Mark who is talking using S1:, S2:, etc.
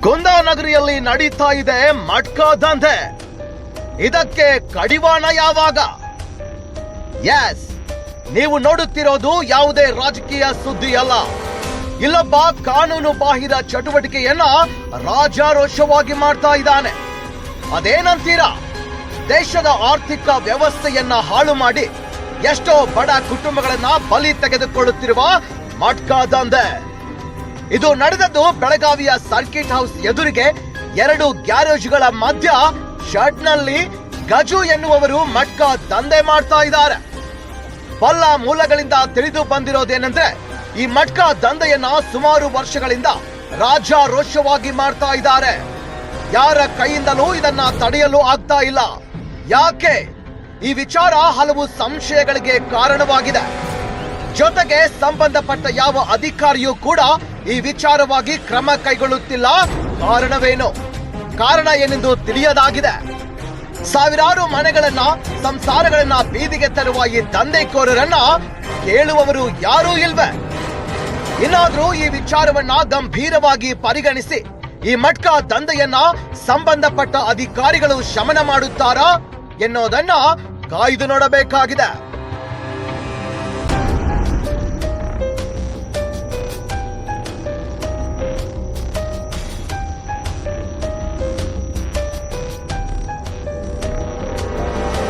S1: ಕುಂದಾನಗರಿಯಲ್ಲಿ ನಡೀತಾ ಇದೆ ಮಟ್ಕಾ ದಂಧೆ. ಇದಕ್ಕೆ ಕಡಿವಾಣ ಯಾವಾಗ? ಎಸ್, ನೀವು ನೋಡುತ್ತಿರೋದು ಯಾವುದೇ ರಾಜಕೀಯ ಸುದ್ದಿ ಅಲ್ಲ. ಇಲ್ಲೊಬ್ಬ ಕಾನೂನು ಬಾಹಿರ ಚಟುವಟಿಕೆಯನ್ನ ರಾಜಾರೋಷವಾಗಿ ಮಾಡ್ತಾ ಇದ್ದಾನೆ. ಅದೇನಂತೀರಾ? ದೇಶದ ಆರ್ಥಿಕ ವ್ಯವಸ್ಥೆಯನ್ನ ಹಾಳು ಮಾಡಿ ಎಷ್ಟೋ ಬಡ ಕುಟುಂಬಗಳನ್ನ ಬಲಿ ತೆಗೆದುಕೊಳ್ಳುತ್ತಿರುವ ಮಟ್ಕಾ ದಂಧೆ. ಇದು ನಡೆದದ್ದು ಬೆಳಗಾವಿಯ ಸರ್ಕಿಟ್ ಹೌಸ್ ಎದುರಿಗೆ 2 ಗ್ಯಾರೇಜ್ಗಳ ಮಧ್ಯ ಶೆಡ್ನಲ್ಲಿ ಗಜು ಎನ್ನುವವರು ಮಟ್ಕಾ ದಂಧೆ ಮಾಡ್ತಾ ಇದ್ದಾರೆ. ಬಲ್ಲ ಮೂಲಗಳಿಂದ ತಿಳಿದು ಬಂದಿರೋದೇನೆಂದ್ರೆ, ಈ ಮಟ್ಕಾ ದಂಧೆಯನ್ನ ಸುಮಾರು ವರ್ಷಗಳಿಂದ ರಾಜಾರೋಷವಾಗಿ ಮಾಡ್ತಾ ಇದ್ದಾರೆ. ಯಾರ ಕೈಯಿಂದಲೂ ಇದನ್ನ ತಡೆಯಲು ಆಗ್ತಾ ಇಲ್ಲ. ಯಾಕೆ? ಈ ವಿಚಾರ ಹಲವು ಸಂಶಯಗಳಿಗೆ ಕಾರಣವಾಗಿದೆ. ಜೊತೆಗೆ ಸಂಬಂಧಪಟ್ಟ ಯಾವ ಅಧಿಕಾರಿಯೂ ಕೂಡ ಈ ವಿಚಾರವಾಗಿ ಕ್ರಮ ಕೈಗೊಳ್ಳುತ್ತಿಲ್ಲ. ಕಾರಣವೇನು? ಕಾರಣ ಏನೆಂದು ತಿಳಿಯದಾಗಿದೆ. ಸಾವಿರಾರು ಮನೆಗಳನ್ನ, ಸಂಸಾರಗಳನ್ನ ಬೀದಿಗೆ ತರುವ ಈ ದಂಧೆಕೋರರನ್ನ ಕೇಳುವವರು ಯಾರೂ ಇಲ್ವೇ? ಇನ್ನಾದ್ರೂ ಈ ವಿಚಾರವನ್ನ ಗಂಭೀರವಾಗಿ ಪರಿಗಣಿಸಿ ಈ ಮಟ್ಕಾ ದಂಧೆಯನ್ನ ಸಂಬಂಧಪಟ್ಟ ಅಧಿಕಾರಿಗಳು ಶಮನ ಮಾಡುತ್ತಾರಾ ಎನ್ನುವುದನ್ನ ಕಾಯ್ದು ನೋಡಬೇಕಾಗಿದೆ.